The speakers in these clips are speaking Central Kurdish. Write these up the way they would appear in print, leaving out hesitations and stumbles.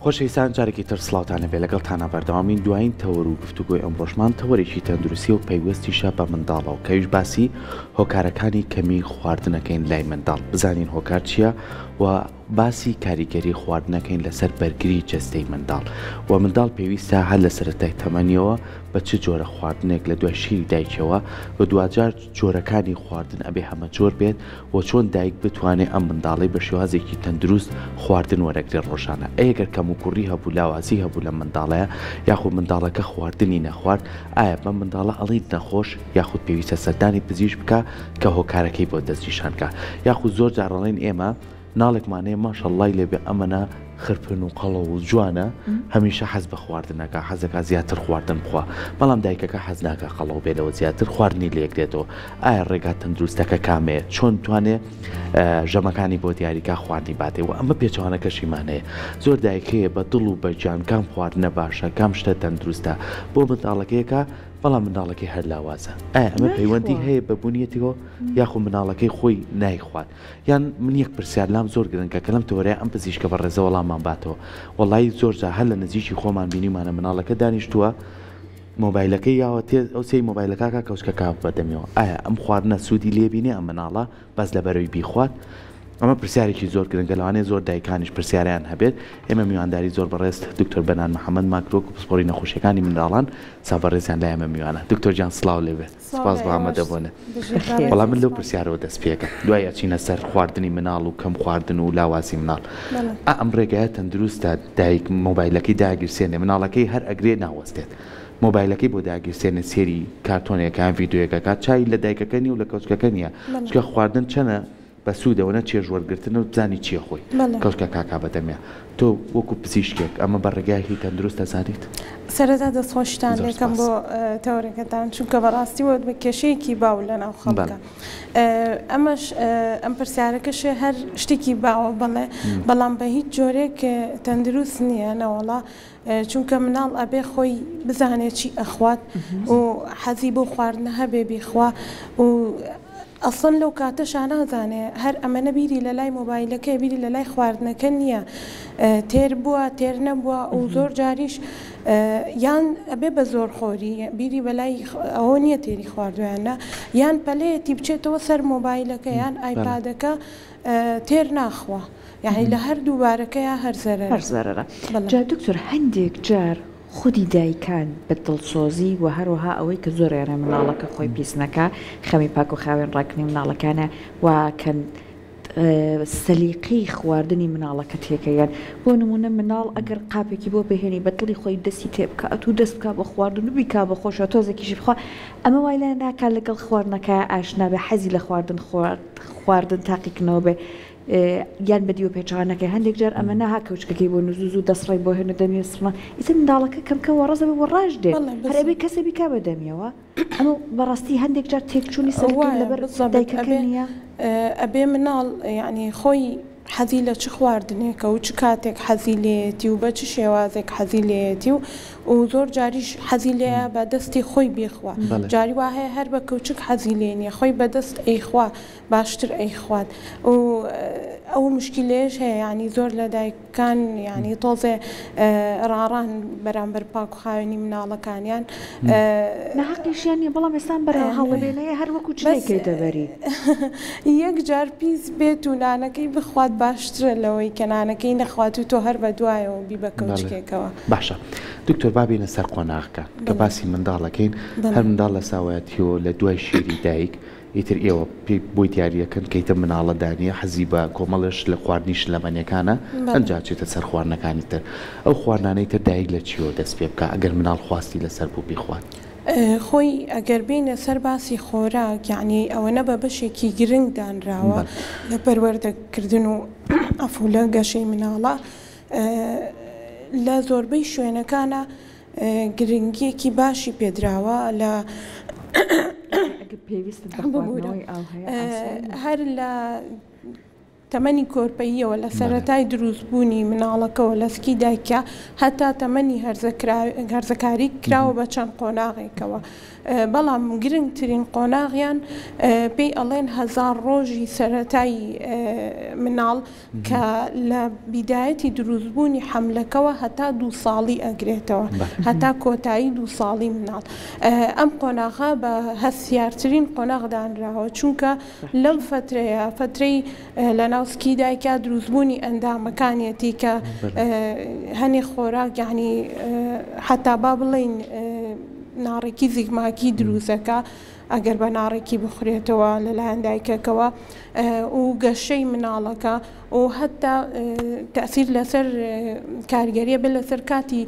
خۆشەویستان جارێکی تر سڵاوتانە بێ لەگەڵتانە بەردەوامین دوایین تەوەر و گفتوگۆی ئەمڕۆژمان تەوەرێکی تەندروستی و پەیوەستیشە بە منداڵەوە کەویش باسی هۆکارەکانی کەمی خواردنەکەین لای منداڵ بزانین هۆکار چییە و باسی کاریگەری خواردنەکەین لەسەر بەرگری جەستەی منداڵ و منداڵ پێویستە هەر لە سەرەتای تەمەنیەوە بە چ جۆرە خواردنێک لە دوای شیری دایکەوە و دوجار جۆرەکانی خواردن ئەبێ هەمە جۆر بێت و چۆن دایک بتوانێت ئەم منداڵی بە شێوازێکی تەندروست خواردن وەرەگرێت ڕۆژانە ئەگەر کەم و کوڕی هەبوو لاوازی هەبوو لە منداڵەیە یاخود منداڵەکە خواردنی نەخوارد ئایا بە منداڵە ئەڵیت نەخۆش یاخود پێویستە سەردانی پزیش بکە کە هۆکارەکەی بۆ دەستنیشانکە یاخود زۆر جارڕڵین ئێمە ناڵێکمانەیە ماشەڵڵای لێبێ ئەمەە خرپن و قەڵە و جوانە هەمیشە حەز بە خواردنەکە حەزەکە زیاتر خواردن بخوا بەڵام دایکەکە حەز ناکە قەڵە و بێنەوە زیاتر خواردنی لێکرێتەوە ئایا ڕێگا تەندروستەکە کامەیە چۆن توانێت ژەمەکانی بۆ دیاریکە خواردنی باتێ و ئەمە پێچوانەکەشیمانەیە زۆر دایکەیە بە دڵ و بەجان کام خواردنە باشە کام شتە تەندروستە بۆ منداڵەکەیەکە بەڵام مناڵەکەی هەر لاوازە ئایا ئەمە پەیوەندی هەیە بە بوونیەتەوە یاخود مناڵەکەی خۆی نایخوات یان من یەک پرسیار لام زۆر گرنگکە کە لەم تەوەرەیە ئەم پزیشکە بە ڕێزە وەڵاممان باتەوە وەڵی زۆرجار هەر لە نزیکی خۆمان بینیمانە مناڵەکە دانیشتووە مۆبایلەکەی یاوە ئەو سی مۆبایلەکە کەوچکە کاپ بەدەمیەوە ئایا ئەم خواردنە سوودی لێبینێ ئەم مناڵە بەس لەبەرەوەی بیخوات ئەمە پرسیارێکی زۆر گرنگە لەوانەیە زۆر دایکانیش پرسیاریان هەبێت ئێمە میوانداری زۆر بەڕێست دکتۆر بەنان محەممەد ماکرۆک و پسپۆری نەخۆشیەکانی منداڵان سابەڕێزیان لای ئەمە میوانە دکتۆر جان سڵاو لێبێت سپاس بۆ ئامادەبوونە بەڵام من لەو پرسیارەوە دەست پێکە دوای ئەچینە سەر خواردنی مناڵ و کەم خواردن و لاوازی مناڵ ئەم ڕێگایە تەندروستە دایک مۆبایلەکەی داگیرسێنێ مناڵەکەی هەر ئەگرێ ناوەستێت مۆبایلەکەی بۆ داگیرسێنە سێری کارتۆنێکان ڤیددیوەکە چای لە دایکەکەنی و لە کەوچکەکە نییە چکە خواردن چەنە بە سوودەوەنە چێژوەرگرتن و بزانی چیە خۆی کەوچکە کاکا بەدەمێ تۆ وەکو پزیشکێک ئەمە بە ڕێگایەکی تەندروست دەزانیت سەرەتا دەستخۆشتان لێکەم بۆ تەورەکەتان چونکە بەڕاستی وە بە کێشەیەکی باو لەناو خەڵکە ئەمەش ئەم پرسیارەکەشێ هەر شتێکی باوە بڵێ بەڵام بە هیچ جۆرێک تەندروست نییە نەوەڵا چونکە مناڵ ئەبێ خۆی بزانێت چی ئەخوات و حەزی بۆ خواردنە هەبێ بیخوا و ئەسڵ لەو کاتەشان نازانێ هەر ئەمەنە بیری لە لای مۆبایلەکە بیری لە لای خواردنەکە نییە تێر بووە تێر نەبووە و زۆر جاریش یان ئەبێ بە زۆر خۆری بیری بەلای ئەوە نییە تێری خواردویانە یان پەلەیەتی بچێتەوە سەر مۆبایلەکە یان ئایپادەکە تێر ناخوا یعنی لە هەر دووبارەکەیە هەر زەرەرە جا دکتۆر هەندێک جار خودی دایکان بە دڵسۆزی و هەروەها ئەوەی کە زۆر ێرە مناڵەکە خۆی پیسنەکە خەمی پاک و خاوێن ڕاکنی مناڵەکانە و کەن سەلیقەی خواردنی مناڵەکە تێکەیان بۆ نمونە مناڵ ئەگەر قاپێکی بۆ بهێنی بە دڵی خۆی دەستی تێبکە ئەتوو دەست بکە بە خواردن و بیکا بە خۆشە تۆزێکیشی بخوا ئەمە وای لە ناکات لەگەڵ خواردنەکە ئاشنا بە حەزی لە خواردن تاقیکردنەوە بێ یان بەدیوە پێچوانەکە هەندێک جار ئەمە نەها کەوچکەکەی بۆ نزوز و دەسڕی بۆ هێنە دەمیێسڵە ئیتر منداڵەکە کەمکەوە ڕزە بە ڕاش دێ هەرێبێ کەسە بیکا بەدەمیەوە ئەمە بەڕاستی هەندێک جار تێکچوونی سەرەکەی لەبەر دایکەکە نییە ئەبێ مناڵ یعنی خۆی حەزی لە چ خواردنێکە و چ کاتێک حەزی لێتی و بە چ شێوازێک حەزی لێتی و زۆر جاریش حەزی لێە بە دەستی خۆی بێخوا جاری وا هەیە هەر بە کەوچک حەزی لێنیە خۆی بەدەست ئەیخوا باشتر ئەیخوات و ئەو مشکلێش هەیە ینی زۆر لە دایکان ینی تۆزێ ڕاران بەرامبەر پاک و خاوێنی مناڵەکانیان نەحەقیشیانە بەڵام ئێستان بەرە هەڵەبێنەیە هەر وەکو چێکەی دەبەری یەک جار پیس بێت و نانەکەی بخوات باشترە لەوەی کە نانەکەی نەخوات و تۆ هەر بە دوایەوە بی بە کەوچکێکەوە باشە دکتۆر بابینە سەر قۆناغەکە کە باسی منداڵەکەین هەر منداڵ لە ساوایەتیەوە لە دوای شیری دایک ئیتر ئێوە بۆی دیاریەکەن کەیتە مناڵە دانیە حەزی بە کۆمەڵش لە خواردنیش لە مەنیەکانە ئەنجا چێتە سەر خواردنەکانی تر ئەو خواردانەی تر دایک لە چیەوە دەست پێ بکە ئەگەر مناڵ خواستی لەسەر بوو بیخوات خۆی ئەگەر بینە سەر باسی خۆراک یعنی ئەوەنە بە بەشێکی گرنگ دانراوە لە پەروەردەکردن و ئەفولە گەشەی مناڵە لە زۆربەی شوێنەکانە گرنگیەکی باشی پێدراوە لە هەر لە تەمەنی کۆرپەییەوە لە سەرەتای دروستبوونی مناڵەکەەوە لە سکی دایکە هەتا تەمەنی هەرزەکاری کراوە بە چەند قۆناغێکەوە. بەڵام گرنگترین قۆناغیان پێی ئەڵێن 1000 ڕۆژی سەرەتایی مناڵ کە لە بیدایەتی دروستبوونی حەملەکەەوە هەتا 2 ساڵی ئەگرێتەوە، هەتا کۆتایی 2 ساڵی مناڵ. ئەم قۆناغا بە هەستیارترین قۆناغدانراوە چونکە لەم فترەی لە ناوسکی دایکە دروستبوونی ئەندامەکانێتی کە هەنێ خۆراک یعنی حتا با بڵین ناڕێکی زیگماکی دروستەکە ئەگەر بە ناڕێکی بخورێتەوە لەلایەن دایکەکەوە و گەشەی مناڵەکە و هەتا تەسیر لەسەر کارگەریە بێ لەسەر کاتی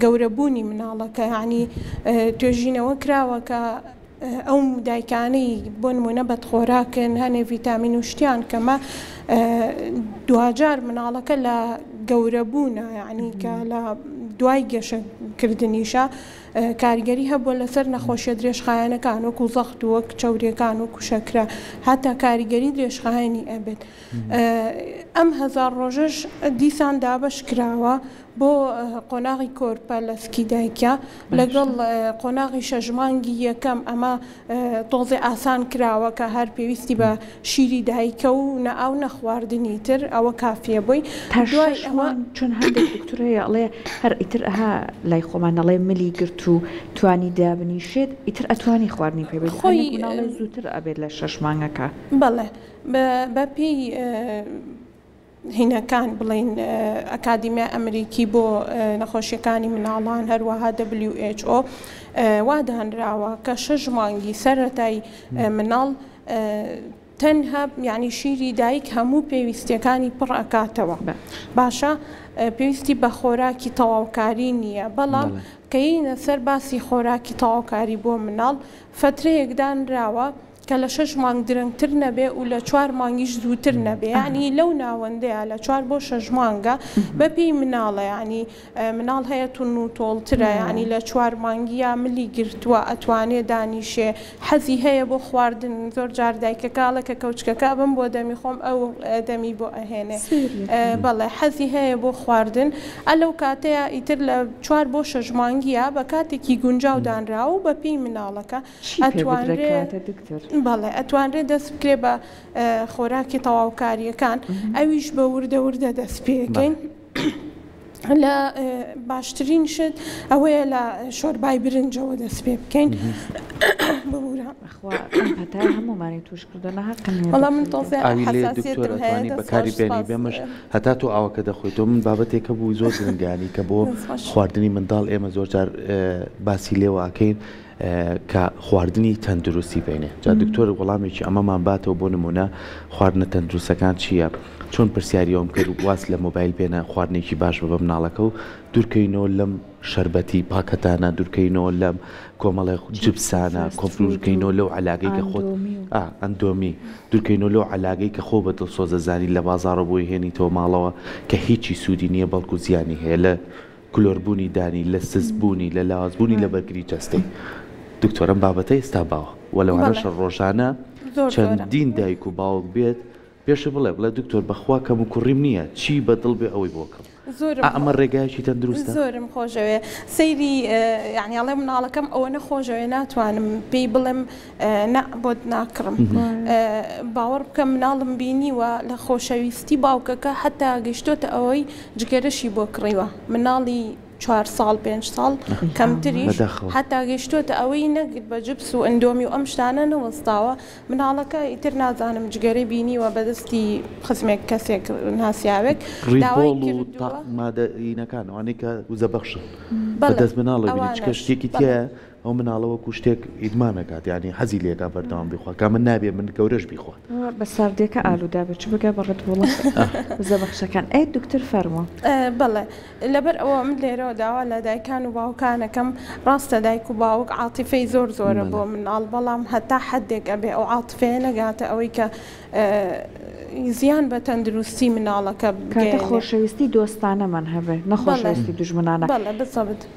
گەورەبوونی مناڵەکە، یعنی توێژینەوە کراوە کە ئەو دایکانەی بۆ نمونە بەدخۆراکن هەنێ ڤیتامین و شتیان کەمە دوجار مناڵەکە لە گەورەبوونە، یعنی کە لە دوای گەشەکردنیشە کارگەری هەبووە لەسەر نەخۆشیە درێژخایەنەکان وەکو زەخت و وەک چاورەکان وەکو شەکرە هەتا کاریگەری درێژخایەنی ئەبێت. ئەم 1000 ڕۆژەش دیسان دابەش کراوە بۆ قۆناغی کۆرپە لە سکی دایکە لەگەڵ قۆناغی شەژمانگی یەکەم ئەمە تۆزێ ئاسان کراوە کە هەر پێویستی بە شیری دایکە و نەئاو نەخواردنی تر ئەوە کافیە بۆی دوای ئەوە چۆن هەندێک دکتۆرەیە ئەڵێ هەر ئیتر ئەها لای خۆمانەڵێ ملی گرت و توانی دابنیشێت ئیتر ئەتوانی خواردنی پێ خۆی زووتر ئەبێت لە 6 مانگەکە. بەڵێ بەپی هینەکان بڵین ئەکادیمیای ئەمریکی بۆ نەخۆشیەکانی مناڵان هەروەها WHO وادانراوە کە 6 مانگی سەرەتای مناڵ تەنها یعنی شیری دایک هەموو پێویستیەکانی پڕ ئەکاتەوە. باشە پێویستی بە خۆراکی تەواوکاری نییە، بەڵام کەینە سەر باسی خۆراکی تەواوکاری بۆ مناڵ فترەیەکدانراوە کە لە 6 مانگ درەنگتر نەبێ و لە 4 مانگیش زووتر نەبێ، یعنی لەو ناوەندەیە لە 4 بۆ 6 مانگە بەپێی مناڵە، یعنی مناڵ هەیە تون و تۆڵترە، یعنی لە 4 مانگیە ملی گرتووە ئەتوانێ دانیشێ حەزی هەیە بۆ خواردن. زۆر جار دایکەکاڵە کە کەوچکەکە بم بۆ دەمی خۆم ئەو دەمی بۆ ئەهێنێ، بەڵێ حەزی هەیە بۆ خواردن ئەلەو کاتەیە ئیتر لە 4 بۆ 6 مانگیە بە کاتێکی گونجاو دانراوە و بەپێی مناڵەکە ئەتوانرێت بەڵێ ئەتوانرێت دەست بکرێ بە خۆراکی تەواوکاریەکان، ئەویش بە وردە وردە دەست پێکەین. لە باشترین شت ئەوەیە لە شۆربای برنجەوە دەست پێ بکەین. هەمومانی توش کردنە وەڵام من تۆزێ حەساسیەتم هەیە بەکاری بێنی بێمەش هەتا تۆ ئاوەکە دەخۆیتەوە. من بابەتێکە بوو زۆر گرنگانی کە بۆ خواردنی منداڵ ئێمە زۆر جار باسی لێوەکەین کە خواردنی تەندروستی بینێ. جا دکتۆر وەڵامێکی ئەمەمان باتەوە بۆ نمونە خواردنە تەندروستەکان چییە؟ چۆن پرسیاریەوەم کرد واز لە مۆبایل بێنە خواردنێکی باش بە مناڵەکە و دوورکەینەوە لەم شەربەتی پاکەتانە، دوورکەینەوە لەم کۆمەڵی جبسانە، کۆفرورکەینەوە لەو علاگەی کە خۆت ئەندۆمی دوورکەینەوە لەو علاگەی کە خۆ بە دڵسۆزەزانی لە بازاڕە بۆی هێنیتەوە ماڵەوە کە هیچی سوودی نییە بەڵکو زیانی هەیە لە کلۆربوونی دانی، لە سزبوونی، لە لاوازبوونی لە بەرگری جەستەی. دکتۆرم بابەتە ئێستا باوە وەلەوانەش ڕۆژانە چەندین دایک و باوک بێت پێشە بڵێ دکتۆر بەخوا کەم و کوڕیم نییە چی بەدڵ بێ ئەوەی بۆکەم. ئەمە ڕێگایکی تەندروستە. زۆرم خۆشەوێ سەیری یعنی ئەڵێ مناڵەکەم ئەوە نەخۆشەوێ ناتوانم پێی بڵێم بۆت ناکڕم. باوەڕ بکەم مناڵم بینیوە لە خۆشەویستی باوکەکە حتا گەیشتۆتە ئەوەی جگەرەشی بۆ کڕیوە، مناڵی 4 ساڵ 5 ساڵ کەمتریش حتا گەیشتۆتە ئەوەی نەگرت بە جبس و ئەندۆمی و ئەم شتانە نەوەستاوە. مناڵەکە ئیتر نازانم جگەرەی بینیوە بەدەستی خزمێک کەسێک ناسیاوێک داوای کردووە مادەینەکان ئەوانەی کە وزەبەخشن بەدەست مناڵە بینی چکە شتێکی تایە ئەو مناڵەوەکو شتێک ئیدمانەکات، یعنی حەزی لێکا بەردەوام بیخوا کە من نابێ من گەورەش بیخوات بە ساردێکە ئالوودا بێت چ بگە بەڕێت وڵات وزەبەخشەکان. ئەی دکتۆر فەرمووە. بەڵێ لەبەر ئەوە من لێرەوە داوا لە دایکان و باوکانەکەم ڕاستە دایک و باوک عاتیفەی زۆرە بۆ مناڵ، بەڵام هەتا حدێک ئەبێ ئەو عاتیفەیە نەگاتە ئەوەی کە زیان بە تەندروستی مناڵەکە کاتە خۆشەویستی دۆستانەمان هەبێ نەخۆشەویستی دوژمنانە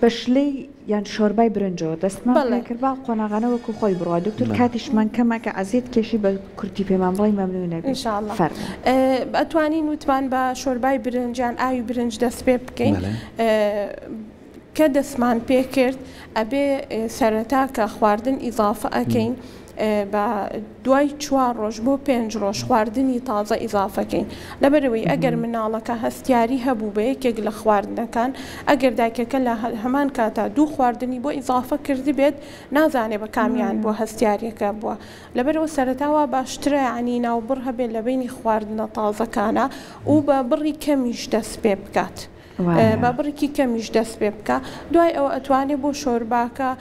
بە شلەی یان شۆربای برنجەوە دەستمان کرد با قۆناغانە وەکو خۆی بڕوا دکتور کاتیشمان کەمە کە ئەزیێت کێشی بە کورتی پێمان بڵی مەمنونە ئەتوانین وتمان بە شۆربای برنجیان ئاوی برنج دەست پێ بکەین کە دەستمان پێ کرد ئەبێ سەرەتا کە خواردن ئیزافە ئەکەین بە دوای 4 ڕۆژ بۆ 5 ڕۆژ خواردنی تازە ئیزافەکەین لەبەرەوەی ئەگەر مناڵەکە هەستیاری هەبوو بە یەکێک لە خواردنەکان ئەگەر دایکەکە لە هەمان کاتا 2 خواردنی بۆ ئیزافە کردی بێت نازانێ بە کامیان بۆ هەستیاریەکە بووە لەبەرەوە سەرەتاوە باشترە عنی ناوبڕ هەبێت لە بینی خواردنە تازەکانە و بە بڕی کەمیش دەست پێ بکات بە بڕێکی کەمیش دەست پێ بکە دوای ئەوە ئەتوانێت بۆ شۆرباکە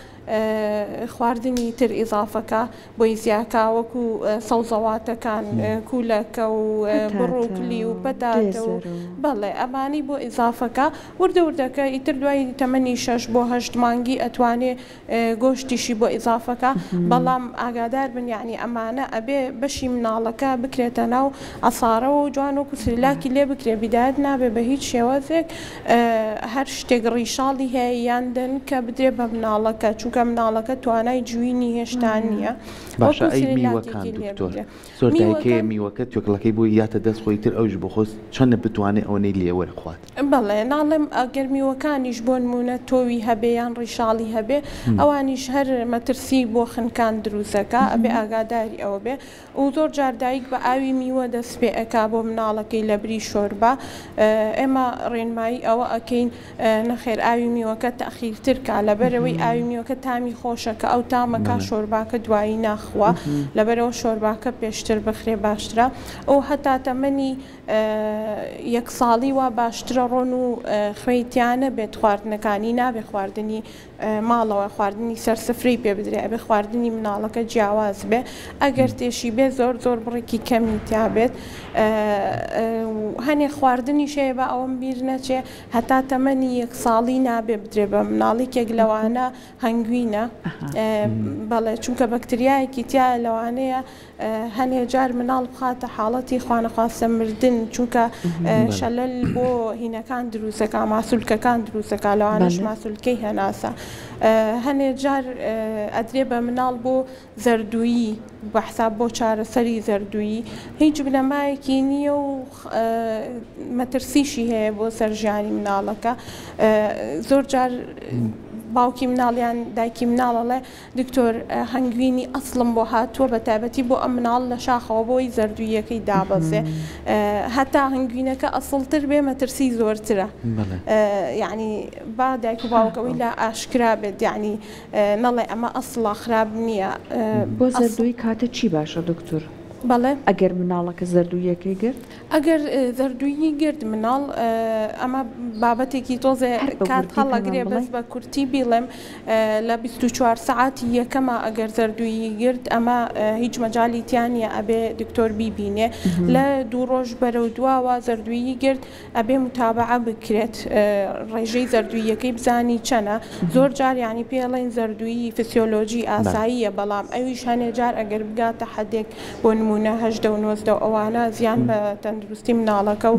خواردنی تر ئیزافەکە بۆی زیاکە وەکو سەوزەواتەکان کولەکە و بڕوکلی و پەتاتە و بەڵێ ئەمانی بۆ ئیزافەکە وردە وردەکە ئیتر دوای تەمەنی 6 بۆ 8 مانگی ئەتوانێ گۆشتیشی بۆ ئیزافەکە بەڵام ئاگادار بن یعنی ئەمانە ئەبێ بەشی مناڵەکە بکرێتە ناو ئەسارەوە و جوان وەکو سریلاکی لێ بکرێ بیدایەت نابێ بە هیچ شێوەزێک هەر شتێک ڕیشاڵی هەیە یاندن کە بدرێ بە مناڵەکە چونکە مناڵەکە توانای جوینی هێشتا نییە باشە ئەی میوەکان دکتۆر زۆر دایکەیە میوەکە توێکڵەکەی بۆ یاتە دەست خۆی تر ئەوش بۆ خۆست چەندە بتوانێت ئەوەی لێ وەرخوات بەڵێ ناڵێم ئەگەر میوەکانیش بۆ نمونە تۆوی هەبێ یان ڕیشاڵی هەبێ ئەوانیش هەر مەترسی بۆ خنکان دروستەکە ئەبێ ئاگاداری ئەوە بێ و زۆر جار دایک بە ئاوی میوە دەست پێ ئەکا بۆ مناڵەکەی لە بری شۆربە ئێمە ڕێنمایی ئەوە ئەکەین نەخێر ئاوی میوەکە تەخیرترکە لەبەرەوەی ئاوی میوەکە تامی خۆشەکە ئەو تامەکە شۆرباکە دوایی ناخوا لەبەرەوە شۆرباکە پێشتر بخرێ باشترە ئەو هەتا تەمەنی 1 ساڵی وا باشترە ڕۆن و خوێتیانە بێت خواردنەکانی نابێ خواردنی ماڵەوە خواردنی سەرسفرەی پێ بدرێ ئەبێ خواردنی مناڵەکە جیاواز بێ ئەگەر تێشی بێ زۆر زۆر بڕێکی کەمی تیا بێت هەنێ خواردنی شەیە بە ئەوەم بیر نەچێ هەتا تەمەنی 1 ساڵی نابێ بدرێ بە مناڵێکێک لەوانە هەنگوینە بەڵێ چونکە بەکتریایەکی تیا لەوانەیە هەنێ جار مناڵ بخاتە حاڵەتی خوانەخواستە مردن چونکە شەلەل بۆ هینەکان دروستەکە ماسوولکەکان دروستەکە لەوانەش ماسوولکەی هەناسە هەنێ جار ئەدرێ بە مناڵ بۆ زەردوویی بەحساب بۆ چارەسەری زەردوویی هیچ بنەمایەکی نییە و مەترسیشی هەیە بۆ سەرژیانی مناڵەکە زۆر جار باوکی مناڵیان دایکی مناڵەڵێ دکتۆر هەنگوینی ئەسڵم بۆ هاتووە بە تایبەتی بۆ ئەم مناڵ لە شاخەوە بۆی زەردوویەکەی دابەزێ هەتا هەنگوینەکە ئەسڵتر بێ مەترسی زۆرترە یعنی با دایک و باوکەوەی لە ئاشکرا بێت یعنی نەڵێ ئەمە ئەسڵە خراپ نییە بۆ زەردووی کاتە چی باشە دکتۆر؟ بەڵێ ئەگەر مناڵەکە زەردوویەکەی گرت ئەگەر زەردوویی گرت مناڵ ئەمە بابەتێکی تۆزێ کات هەڵەگرێ بەس بە کورتی بیڵێم لە 24 سعاتی یەکەمە ئەگەر زەردوویی گرت ئەمە هیچ مەجالی تیانە ئەبێ دکتۆر بیبینێ لە 2 ڕۆژ بەرەو دواوە زەردوویی گرت ئەبێ متابعە بکرێت ڕێژەی زەردوویەکەی بزانی چەنە زۆر جار ینی پێڵێن زەردوویی فسیۆلۆژی ئاساییە بەڵام ئەویش هەنێ جار ئەگەر بگاتە حەدێک بۆ نمونە 18 و 19 ئەوانە زیان بە تەندروستی مناڵەکە و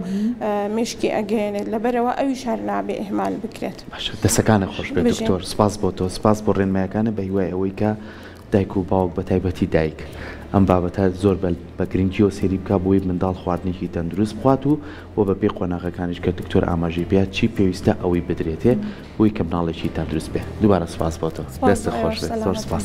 مشکی ئەگەێنێت لەبەرەوە ئەویش هەر نابێ ئیهمال بکرێت دەسەکانە خۆش بێت دکتۆر سپاس بۆ تۆ سپاس بۆ ڕێنمایەکانە بە هیوای ئەوەی کە دایک و باوک بە تایبەتی دایک ئەم بابەتە زۆر بە گرنگیەوە سێری بکە بۆی منداڵ خواردنێکی تەندروست بخوات و بۆ بە پێی قۆناغەکانیش کە دکتۆر ئاماژەی بێت چی پێویستە ئەوەی بدرێتێ بۆی کە مناڵێکی تەندروست بێت دووبارە سپاس بۆ تۆ دەستە خۆش بێت زۆر سپاس.